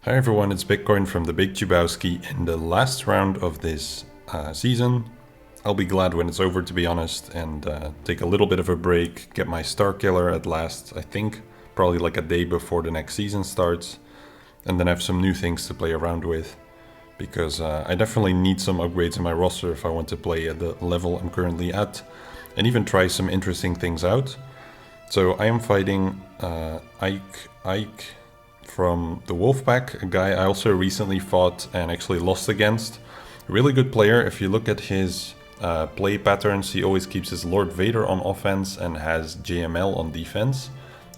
Hi everyone, it's Bitcoin from the Big Chubowski. In the last round of this season, I'll be glad when it's over, to be honest, and take a little bit of a break, get my Star Killer at last, I think, probably like a day before the next season starts, and then have some new things to play around with, because I definitely need some upgrades in my roster if I want to play at the level I'm currently at, and even try some interesting things out. So I am fighting Ike from the Wolfpack, a guy I also recently fought and actually lost against. A really good player. If you look at his play patterns, he always keeps his Lord Vader on offense and has JML on defense,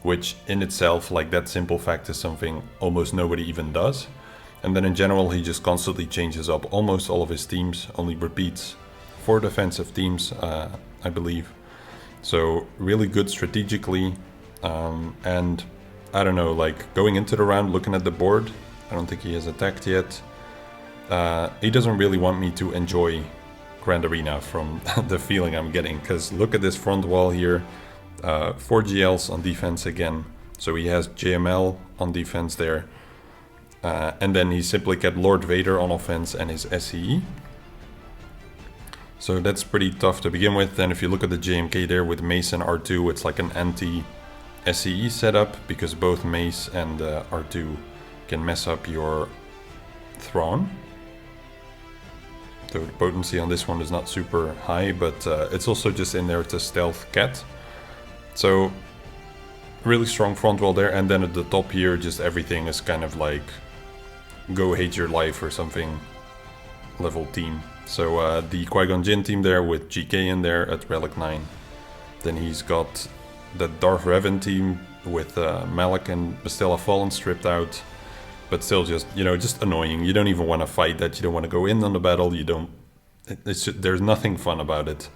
which in itself, like that simple fact, is something almost nobody even does. And then in general, he just constantly changes up almost all of his teams, only repeats 4 defensive teams, I believe. So really good strategically, and I don't know, like going into the round, looking at the board, I don't think he has attacked yet. He doesn't really want me to enjoy Grand Arena from the feeling I'm getting, because look at this front wall here, 4 GLs on defense again. So he has JML on defense there, and then he simply kept Lord Vader on offense and his SCE. So that's pretty tough to begin with. Then if you look at the JMK there with Mace and R2, it's like an anti-SCE setup, because both Mace and R2 can mess up your Thrawn. So the potency on this one is not super high, but it's also just in there to stealth Cat. So really strong front wall there, and then at the top here, just everything is kind of like go hate your life or something level team. So the Qui-Gon Jinn team there with GK in there at Relic 9. Then he's got the Darth Revan team with Malak and Bastilla Fallen stripped out, but still just, just annoying. You don't even want to fight that. You don't want to go in on the battle. You don't. It's just, there's nothing fun about it.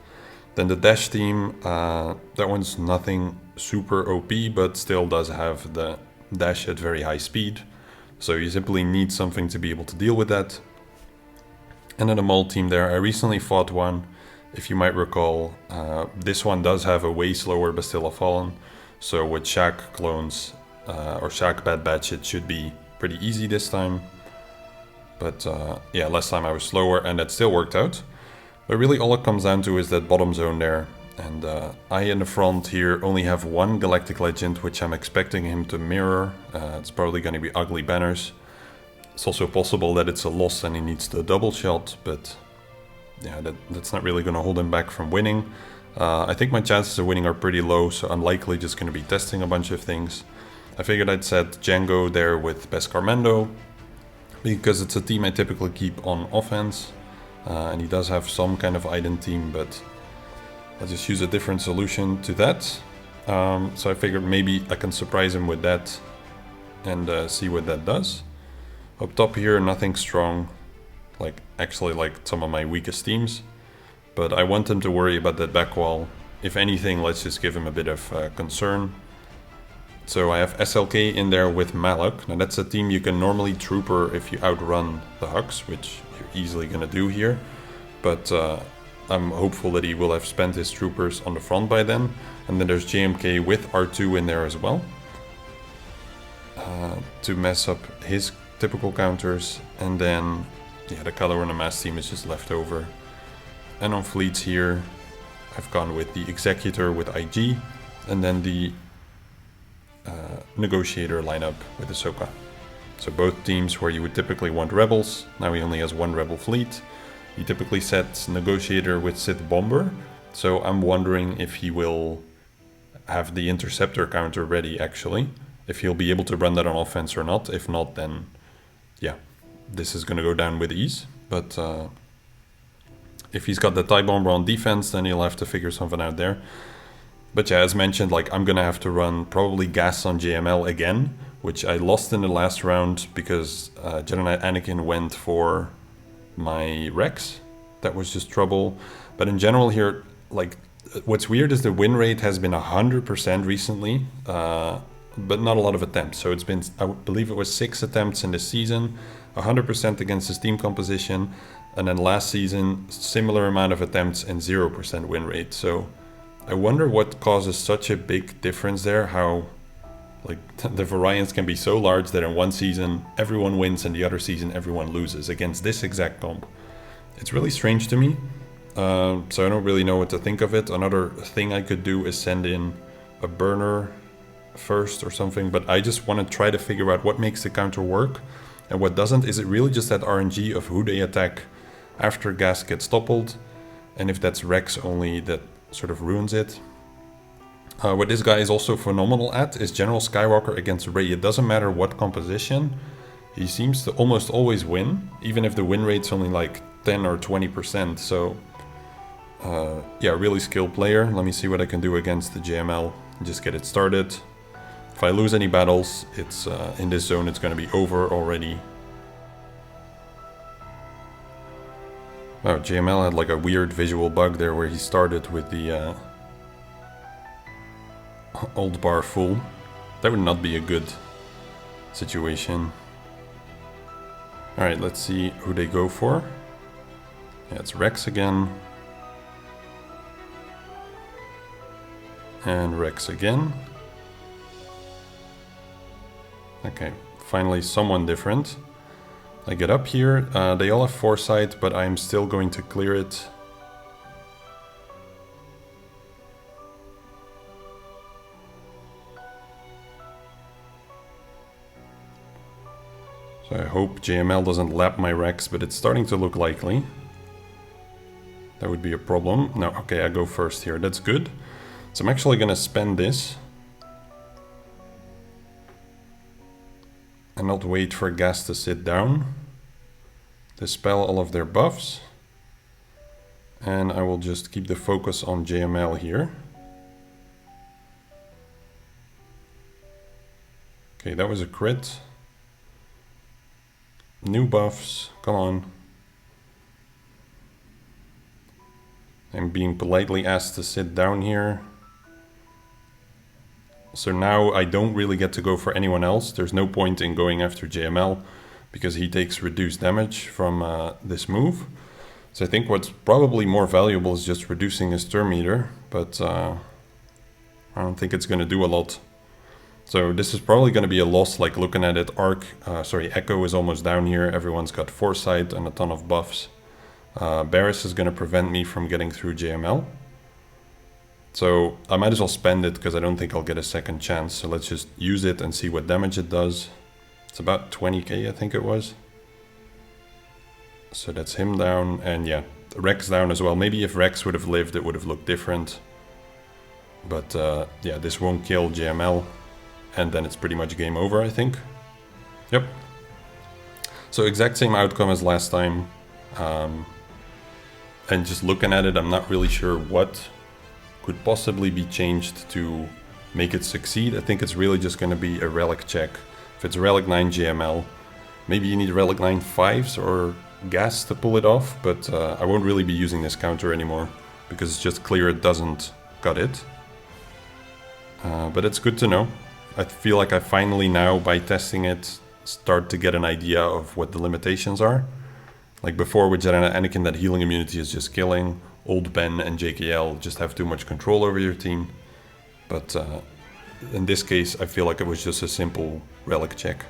Then the Dash team, that one's nothing super OP, but still does have the dash at very high speed. So you simply need something to be able to deal with that. And then the Maul team there, I recently fought one. If you might recall, this one does have a way slower Bastilla Fallen. So with Shaq clones or Shaq Bad Batch, it should be pretty easy this time. But yeah, last time I was slower and that still worked out. But really all it comes down to is that bottom zone there. And I in the front here only have one Galactic Legend, which I'm expecting him to mirror. It's probably going to be ugly banners. It's also possible that it's a loss and he needs the double shot, but yeah, that's not really going to hold him back from winning. I think my chances of winning are pretty low, so I'm likely just going to be testing a bunch of things. I figured I'd set Django there with Beskar Mando, because it's a team I typically keep on offense, and he does have some kind of Iden team, but I'll just use a different solution to that. So I figured maybe I can surprise him with that and see what that does. Up top here, nothing strong, actually like some of my weakest teams, but I want him to worry about that back wall. If anything, let's just give him a bit of concern. So I have SLK in there with Malak. Now that's a team you can normally trooper if you outrun the Hux, which you're easily going to do here, but I'm hopeful that he will have spent his troopers on the front by then. And then there's JMK with R2 in there as well, to mess up his typical counters. And then yeah, the Color and the Mass team is just left over. And on fleets here, I've gone with the Executor with IG, and then the Negotiator lineup with Ahsoka. So both teams where you would typically want rebels, now he only has one rebel fleet. He typically sets Negotiator with Sith Bomber, so I'm wondering if he will have the Interceptor counter ready actually, if he'll be able to run that on offense or not. If not, then yeah, this is going to go down with ease. But if he's got the TIE Bomber on defense, then he'll have to figure something out there. But yeah, as mentioned, I'm going to have to run probably gas on JML again, which I lost in the last round because Jedi Knight Anakin went for my Rex. That was just trouble. But in general here, what's weird is the win rate has been 100% recently, but not a lot of attempts. So it's been, I believe it was 6 attempts in this season, 100% against his team composition, and then last season, similar amount of attempts and 0% win rate. So I wonder what causes such a big difference there, how Like the variance can be so large that in one season everyone wins and the other season everyone loses against this exact comp. It's really strange to me, so I don't really know what to think of it. Another thing I could do is send in a burner first or something, but I just want to try to figure out what makes the counter work and what doesn't. Is it really just that RNG of who they attack after gas gets toppled, and if that's Rex only, that sort of ruins it? What this guy is also phenomenal at is General Skywalker against Rey. It doesn't matter what composition, he seems to almost always win, even if the win rate's only like 10 or 20%. So yeah, really skilled player. Let me see what I can do against the JML. Just get it started. If I lose any battles, it's in this zone, it's going to be over already. Oh, JML had like a weird visual bug there where he started with the old bar full. That would not be a good situation. Alright, let's see who they go for. Yeah, it's Rex again. And Rex again. Okay, finally someone different. I get up here. They all have foresight, but I'm still going to clear it. So I hope JML doesn't lap my Rex, but it's starting to look likely. That would be a problem. No, okay, I go first here. That's good. So I'm actually going to spend this. And not wait for gas to sit down. Dispel all of their buffs. And I will just keep the focus on JML here. Okay, that was a crit. New buffs, come on. I'm being politely asked to sit down here. So now I don't really get to go for anyone else. There's no point in going after JML because he takes reduced damage from this move. So I think what's probably more valuable is just reducing his turn meter, but I don't think it's going to do a lot. So this is probably going to be a loss, like looking at it. Echo is almost down here. Everyone's got foresight and a ton of buffs. Barris is going to prevent me from getting through JML. So I might as well spend it because I don't think I'll get a second chance. So let's just use it and see what damage it does. It's about 20k, I think it was. So that's him down. And yeah, Rex down as well. Maybe if Rex would have lived, it would have looked different. But yeah, this won't kill JML. And then it's pretty much game over, I think. Yep. So exact same outcome as last time. And just looking at it, I'm not really sure what could possibly be changed to make it succeed. I think it's really just going to be a relic check. If it's relic 9 JML, maybe you need relic 9 5s or gas to pull it off, but I won't really be using this counter anymore because it's just clear it doesn't cut it. But it's good to know. I feel like I finally now, by testing it, start to get an idea of what the limitations are. Like before with Jedi and Anakin, that healing immunity is just killing. Old Ben and JKL just have too much control over your team. But in this case, I feel like it was just a simple relic check.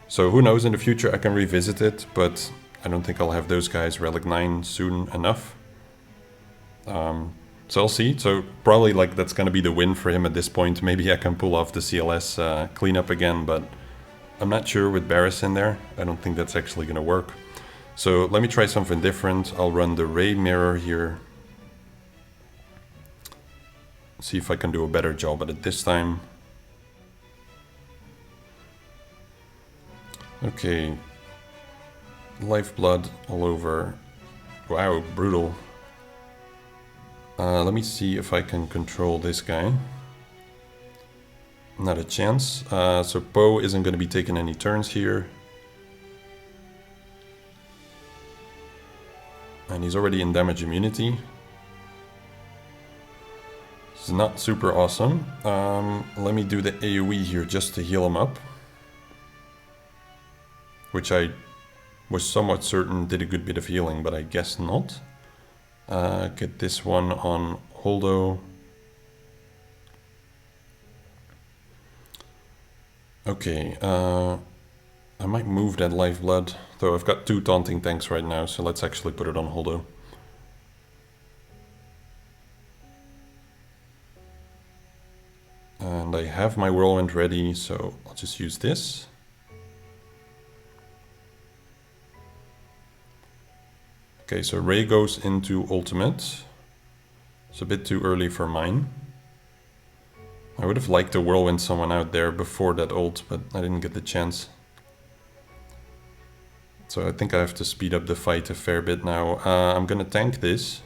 So who knows, in the future I can revisit it, but I don't think I'll have those guys relic 9 soon enough. So I'll see. So probably like that's going to be the win for him at this point. Maybe I can pull off the CLS cleanup again, but I'm not sure with Barris in there. I don't think that's actually going to work. So let me try something different. I'll run the Ray mirror here. See if I can do a better job at it this time. Okay. Lifeblood all over. Wow, brutal. Let me see if I can control this guy. Not a chance. So Poe isn't going to be taking any turns here. And he's already in damage immunity. It's not super awesome. Let me do the AoE here just to heal him up. Which I was somewhat certain did a good bit of healing, but I guess not. Get this one on Holdo. Okay, I might move that lifeblood, though I've got 2 taunting tanks right now, so let's actually put it on holdo. And I have my whirlwind ready, so I'll just use this. Okay, so Ray goes into ultimate. It's a bit too early for mine. I would have liked to whirlwind someone out there before that ult, but I didn't get the chance. So I think I have to speed up the fight a fair bit now. I'm gonna tank this.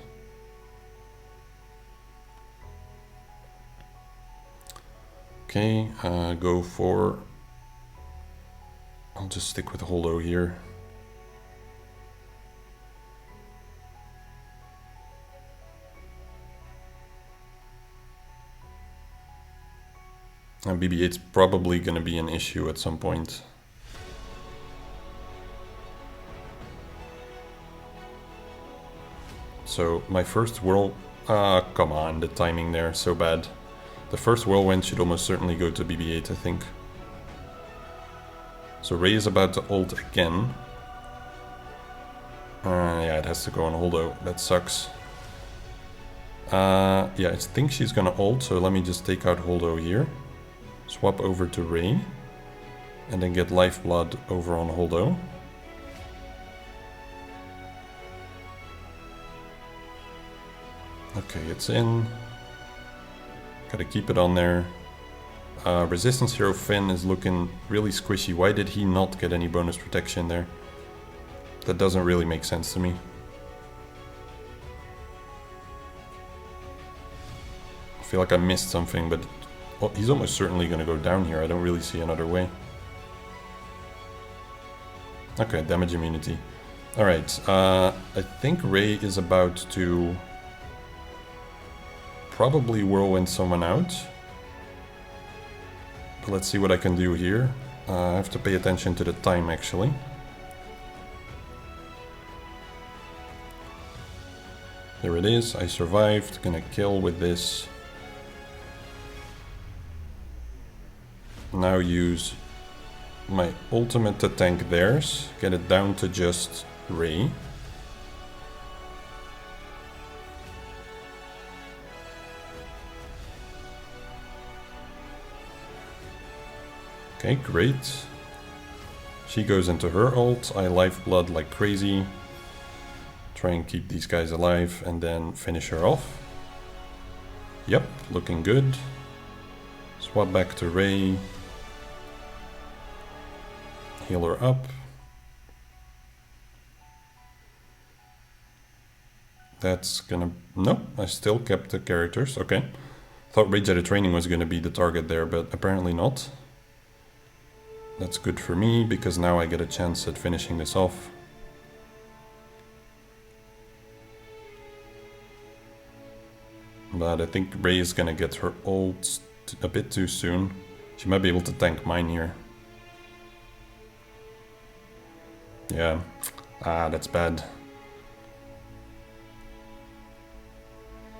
Okay, go for... I'll just stick with holdo here. And BB-8's probably going to be an issue at some point. So my first whirl... come on, the timing there, so bad. The first whirlwind should almost certainly go to BB-8, I think. So Ray is about to ult again. Yeah, it has to go on holdo. That sucks. Yeah, I think she's gonna ult, so let me just take out holdo here. Swap over to Ray. And then get lifeblood over on holdo. Okay, it's in. Gotta keep it on there. Resistance Hero Finn is looking really squishy. Why did he not get any bonus protection there? That doesn't really make sense to me. I feel like I missed something, but he's almost certainly going to go down here. I don't really see another way. Okay, damage immunity. Alright, I think Ray is about to probably whirlwind someone out. But let's see what I can do here. I have to pay attention to the time, actually. There it is, I survived. Gonna kill with this. Now use my ultimate to tank theirs. Get it down to just Ray. Okay, great. She goes into her ult. I lifeblood like crazy. Try and keep these guys alive and then finish her off. Yep, looking good. Swap back to Ray. Heal her up. That's gonna... No, I still kept the characters. Okay. Thought Rage at a Training was gonna be the target there, but apparently not. That's good for me, because now I get a chance at finishing this off. But I think Ray is gonna get her ult a bit too soon. She might be able to tank mine here. Yeah. That's bad.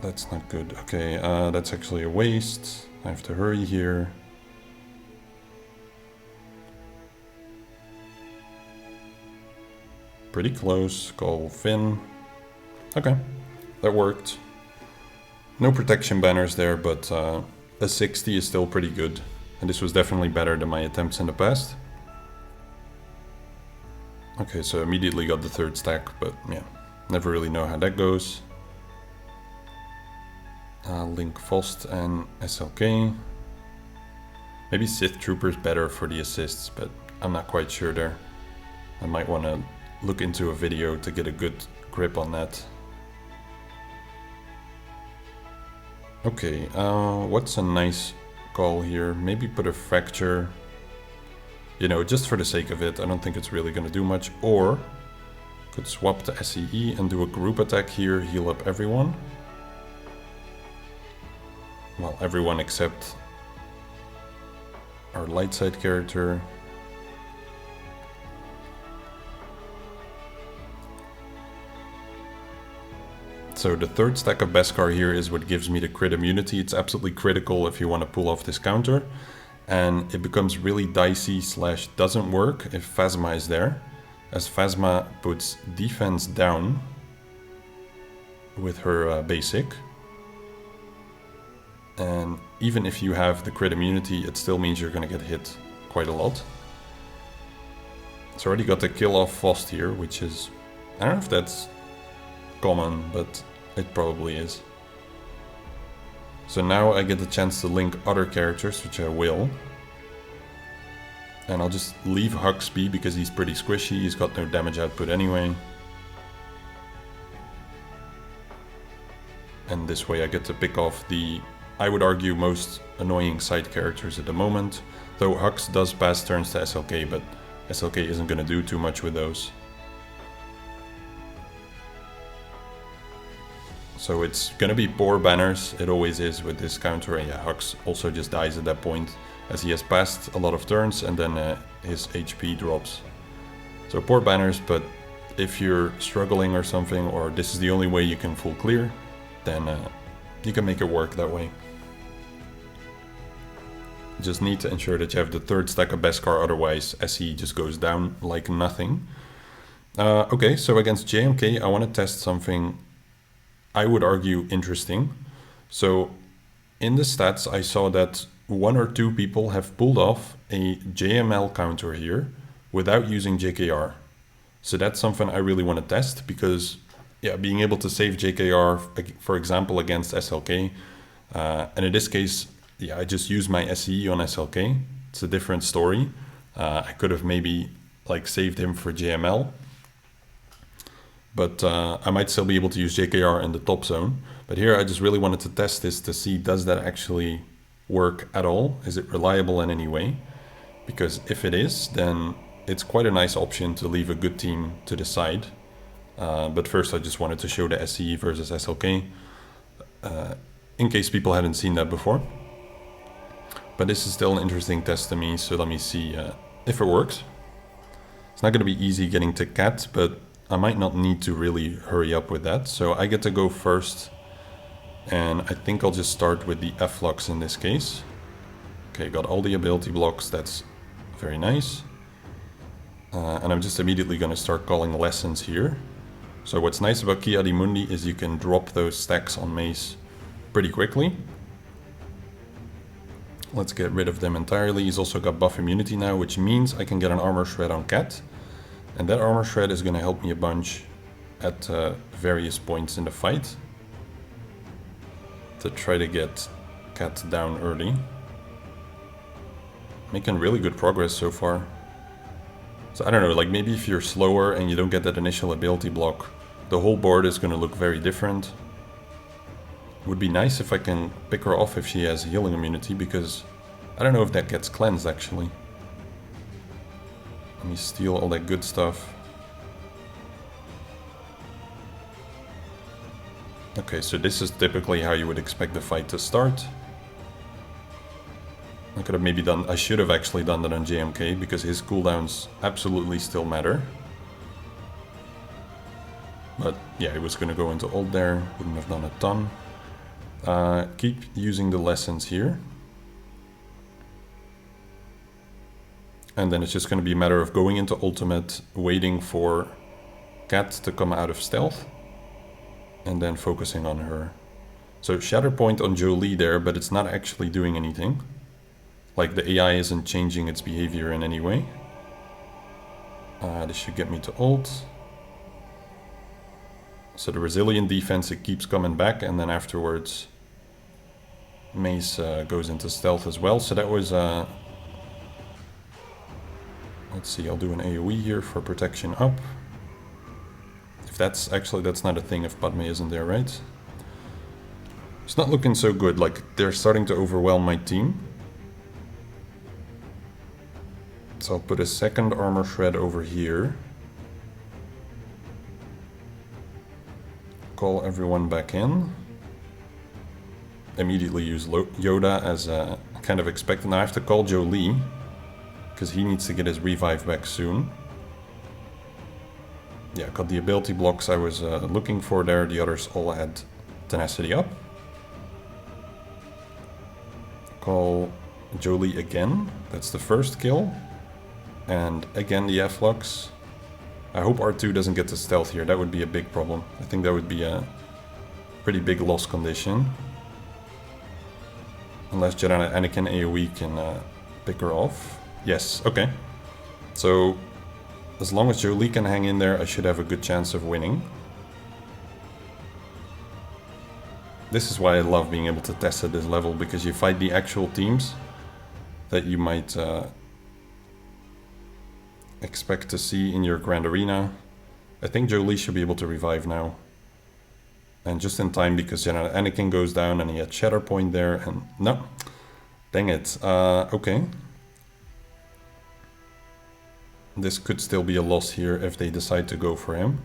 That's not good. Okay, that's actually a waste. I have to hurry here. Pretty close. Call Finn. Okay, that worked. No protection banners there, but a 60 is still pretty good. And this was definitely better than my attempts in the past. Okay, so immediately got the third stack, but yeah, never really know how that goes. Link Fost and SLK. Maybe Sith Trooper's better for the assists, but I'm not quite sure there. I might want to look into a video to get a good grip on that. Okay, what's a nice call here? Maybe put a Fracture, you know, just for the sake of it. I don't think it's really going to do much. Or could swap to SCE and do a group attack here, heal up everyone. Well, everyone except our light side character. So the third stack of Beskar here is what gives me the crit immunity. It's absolutely critical if you want to pull off this counter. and it becomes really dicey / doesn't work if Phasma is there, as Phasma puts defense down with her basic. And even if you have the crit immunity, it still means you're going to get hit quite a lot. It's already got the kill off Fost here, which is, I don't know if that's common, but it probably is. So now I get the chance to link other characters, which I will. And I'll just leave Hux be because he's pretty squishy, he's got no damage output anyway. And this way I get to pick off the, I would argue, most annoying side characters at the moment. Though Hux does pass turns to SLK, but SLK isn't going to do too much with those. So it's going to be poor banners, it always is with this counter, and yeah, Hux also just dies at that point, as he has passed a lot of turns and then his HP drops. So poor banners, but if you're struggling or something, or this is the only way you can full clear, then you can make it work that way. You just need to ensure that you have the third stack of Beskar, otherwise SE just goes down like nothing. Okay, so against JMK I want to test something I would argue interesting. So in the stats I saw that 1 or 2 people have pulled off a JML counter here without using JKR. So that's something I really want to test, because yeah, being able to save JKR, for example, against SLK, and in this case, yeah, I just use my SE on SLK. It's a different story. I could have maybe like saved him for JML, but I might still be able to use JKR in the top zone. But here I just really wanted to test this to see, does that actually work at all? Is it reliable in any way? Because if it is, then it's quite a nice option to leave a good team to the side. But first I just wanted to show the SE versus SLK, in case people hadn't seen that before. But this is still an interesting test to me, so let me see if it works. It's not going to be easy getting to CAT, but I might not need to really hurry up with that. So I get to go first, and I think I'll just start with the F-Lux in this case. Okay, got all the ability blocks, that's very nice. And I'm just immediately going to start calling lessons here. So what's nice about Ki Adi Mundi is you can drop those stacks on Mace pretty quickly. Let's get rid of them entirely. He's also got buff immunity now, which means I can get an armor shred on CAT. And that armor shred is going to help me a bunch at various points in the fight to try to get CAT down early. Making really good progress so far. So I don't know, like maybe if you're slower and you don't get that initial ability block, the whole board is going to look very different. Would be nice if I can pick her off if she has healing immunity, because I don't know if that gets cleansed actually. Let me steal all that good stuff. Okay, so this is typically how you would expect the fight to start. I could have maybe done, I should have actually done that on JMK, because his cooldowns absolutely still matter. But yeah, he was going to go into ult there, wouldn't have done a ton. Keep using the lessons here. And then it's just going to be a matter of going into ultimate, waiting for CAT to come out of stealth, and then focusing on her. So Shatterpoint on Jolie there, but it's not actually doing anything. Like the AI isn't changing its behavior in any way. This should get me to ult. So the resilient defense, it keeps coming back, and then afterwards Mace goes into stealth as well. So that was, let's see, I'll do an AoE here for protection up. If that's, actually that's not a thing if Padme isn't there, right? It's not looking so good, like they're starting to overwhelm my team. So I'll put a second armor shred over here. Call everyone back in. Immediately use Yoda as kind of expected. Now I have to call Jolie, because he needs to get his revive back soon. Yeah, got the ability blocks I was looking for there. The others all had tenacity up. Call Jolie again. That's the first kill. And again the F-Lux. I hope R2 doesn't get the stealth here. That would be a big problem. I think that would be a pretty big loss condition. Unless Anakin AoE can pick her off. Yes, okay. So as long as Jolie can hang in there, I should have a good chance of winning. This is why I love being able to test at this level, because you fight the actual teams that you might expect to see in your Grand Arena. I think Jolie should be able to revive now. And just in time, because Anakin goes down and he had Shatterpoint there, and no. Dang it. Okay. This could still be a loss here if they decide to go for him.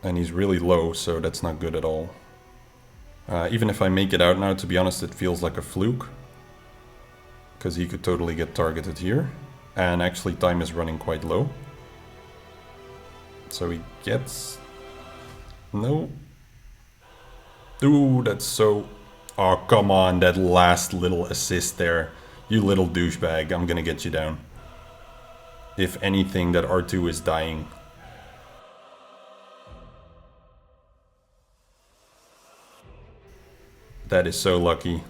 And he's really low, so that's not good at all. Even if I make it out now, to be honest, it feels like a fluke. Because he could totally get targeted here. And actually time is running quite low. So he gets... No. Ooh, that's so... Oh, come on, that last little assist there. You little douchebag, I'm gonna get you down. If anything, that R2 is dying. That is so lucky.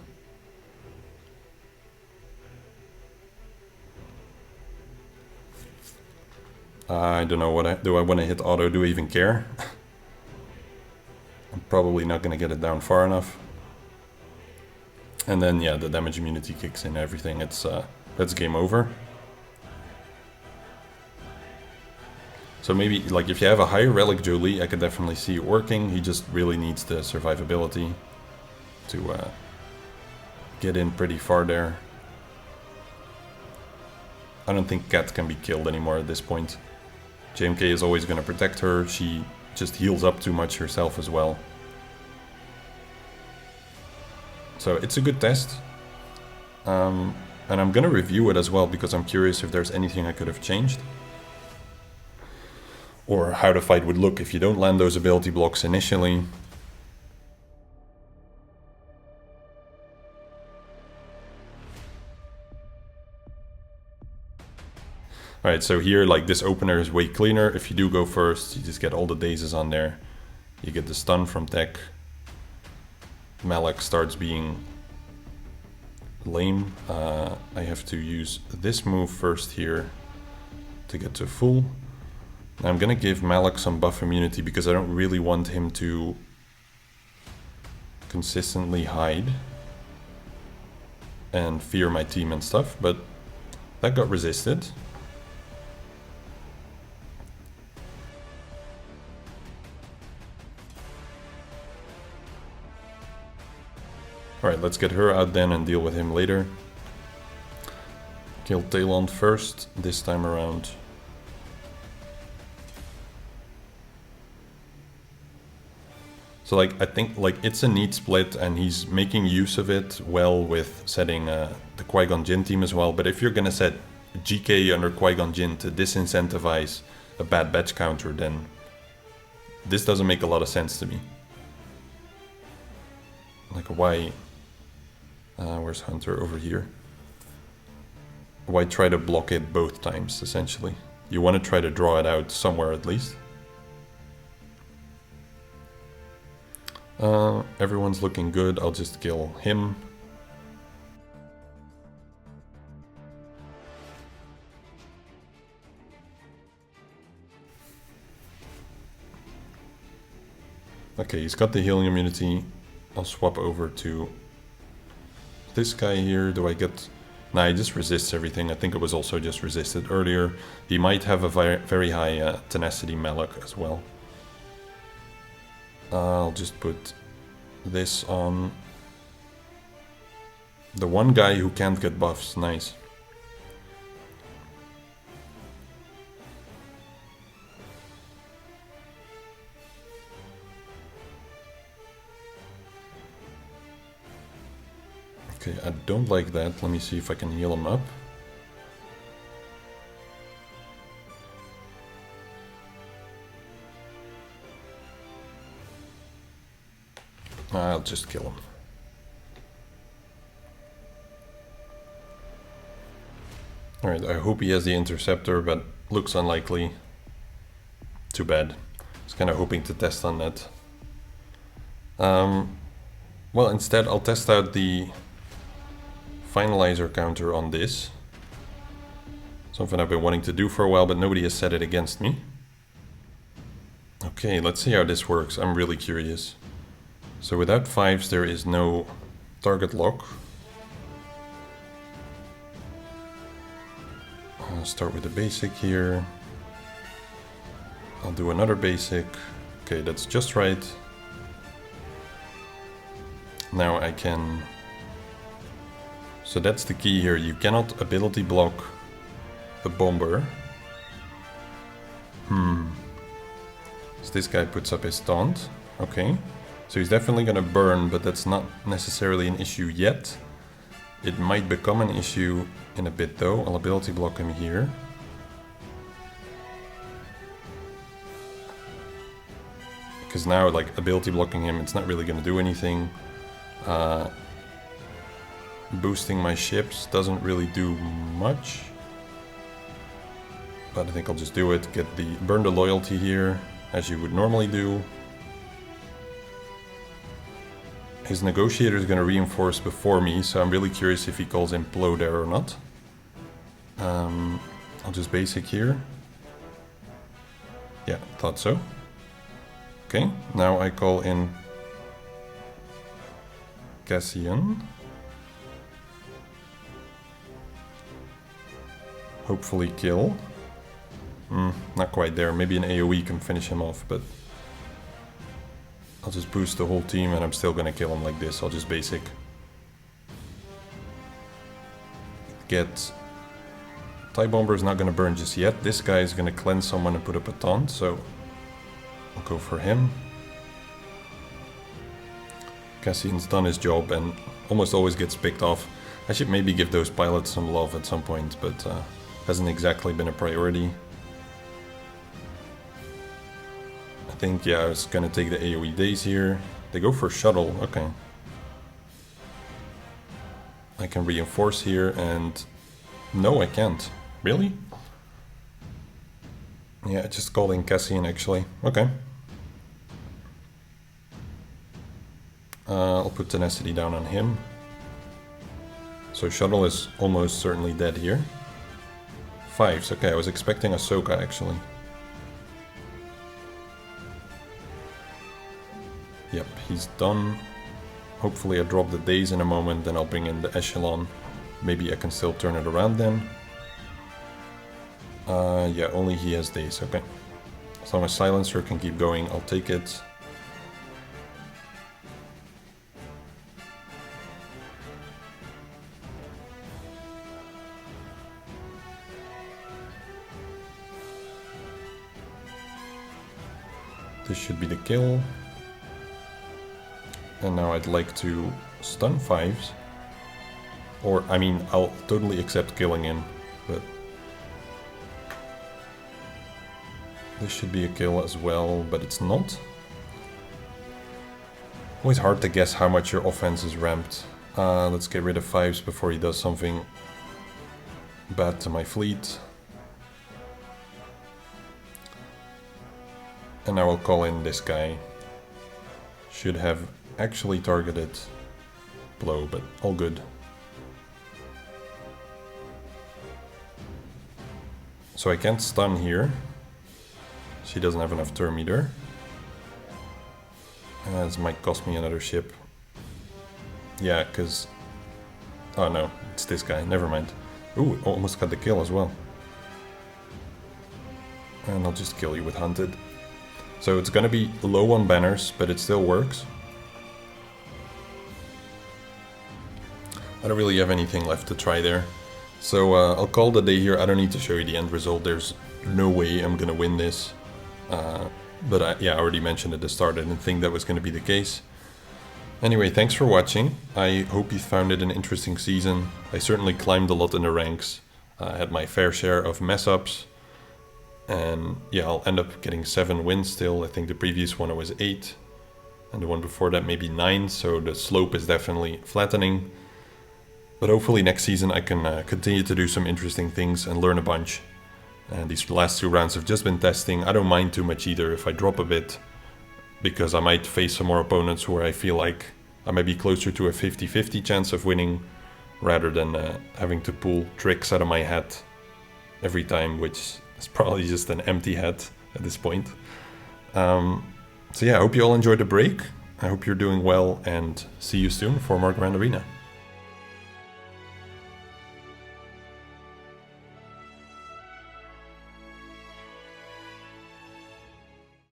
I don't know what do I want to hit auto? Do I even care? I'm probably not going to get it down far enough. And then yeah, the damage immunity kicks in, everything. That's game over. So maybe like if you have a higher relic Jolie, I could definitely see it working. He just really needs the survivability to get in pretty far there. I don't think Cat can be killed anymore at this point. JMK is always going to protect her. She just heals up too much herself as well. So it's a good test. And I'm going to review it as well, because I'm curious if there's anything I could have changed. Or how the fight would look if you don't land those ability blocks initially. Alright, so here, like, this opener is way cleaner. If you do go first, you just get all the dazes on there. You get the stun from tech. Malak starts being lame. I have to use this move first here to get to full. Now I'm gonna give Malak some buff immunity, because I don't really want him to consistently hide and fear my team and stuff, but that got resisted. Alright, let's get her out then and deal with him later. Kill Talon first, this time around. So like, I think like it's a neat split, and he's making use of it well with setting the Qui-Gon Jinn team as well. But if you're gonna set GK under Qui-Gon Jinn to disincentivize a bad batch counter, then this doesn't make a lot of sense to me. Like, why... where's Hunter? Over here. Why try to block it both times, essentially? You want to try to draw it out somewhere at least. Everyone's looking good. I'll just kill him. Okay, he's got the healing immunity. I'll swap over to this guy here. Do I get... Nah, he just resists everything. I think it was also just resisted earlier. He might have a very high tenacity Malak as well. I'll just put this on the one guy who can't get buffs. Nice. Okay, I don't like that. Let me see if I can heal him up. I'll just kill him. Alright, I hope he has the interceptor, but looks unlikely. Too bad. I was kind of hoping to test on that. Well, instead I'll test out the finalizer counter on this. Something I've been wanting to do for a while, but nobody has set it against me. Okay, let's see how this works. I'm really curious. So without 5s there is no target lock. I'll start with the basic here. I'll do another basic. Okay, that's just right. Now I can... So that's the key here. You cannot ability block a bomber. So this guy puts up his taunt. Okay. So he's definitely gonna burn, but that's not necessarily an issue yet. It might become an issue in a bit though. I'll ability block him here. Because now, like, ability blocking him, it's not really gonna do anything. Boosting my ships doesn't really do much. But I think I'll just do it. Burn the loyalty here, as you would normally do. His negotiator is going to reinforce before me, so I'm really curious if he calls implode there or not. I'll just basic here. Yeah, thought so. Okay, now I call in Cassian. Hopefully kill. Not quite there. Maybe an AoE can finish him off, but I'll just boost the whole team and I'm still gonna kill him like this. I'll just basic. Get... TIE Bomber is not gonna burn just yet. This guy is gonna cleanse someone and put up a taunt, so I'll go for him. Cassian's done his job and almost always gets picked off. I should maybe give those pilots some love at some point, but hasn't exactly been a priority. I think, yeah, I was gonna take the AoE days here. They go for shuttle, okay. I can reinforce here and... No, I can't. Really? Yeah, I just called in Cassian actually. Okay. I'll put tenacity down on him. So shuttle is almost certainly dead here. 5s, okay, I was expecting Ahsoka actually. Yep, he's done. Hopefully I drop the days in a moment, then I'll bring in the echelon. Maybe I can still turn it around then. Yeah, only he has days, okay. As long as silencer can keep going, I'll take it. This should be the kill. And now I'd like to stun 5s. Or, I mean, I'll totally accept killing him, but... This should be a kill as well, but it's not. Always hard to guess how much your offense is ramped. Let's get rid of 5s before he does something bad to my fleet. And now I'll call in this guy. Should have actually targeted blow, but all good. So I can't stun here. She doesn't have enough term either. This might cost me another ship. Yeah, because... Oh no, it's this guy, never mind. Ooh, almost got the kill as well. And I'll just kill you with Hunted. So it's gonna be low on banners, but it still works. I don't really have anything left to try there. So I'll call the day here. I don't need to show you the end result. There's no way I'm gonna win this. But yeah, I already mentioned at the start I didn't think that was gonna be the case. Anyway, thanks for watching. I hope you found it an interesting season. I certainly climbed a lot in the ranks. I had my fair share of mess-ups. And yeah, I'll end up getting 7 wins still. I think the previous one was 8. And the one before that maybe 9. So the slope is definitely flattening. But hopefully next season I can continue to do some interesting things and learn a bunch. And these last 2 rounds have just been testing. I don't mind too much either if I drop a bit, because I might face some more opponents where I feel like I might be closer to a 50-50 chance of winning, rather than having to pull tricks out of my hat every time, which is probably just an empty hat at this point. So yeah, I hope you all enjoyed the break. I hope you're doing well, and see you soon for more Grand Arena.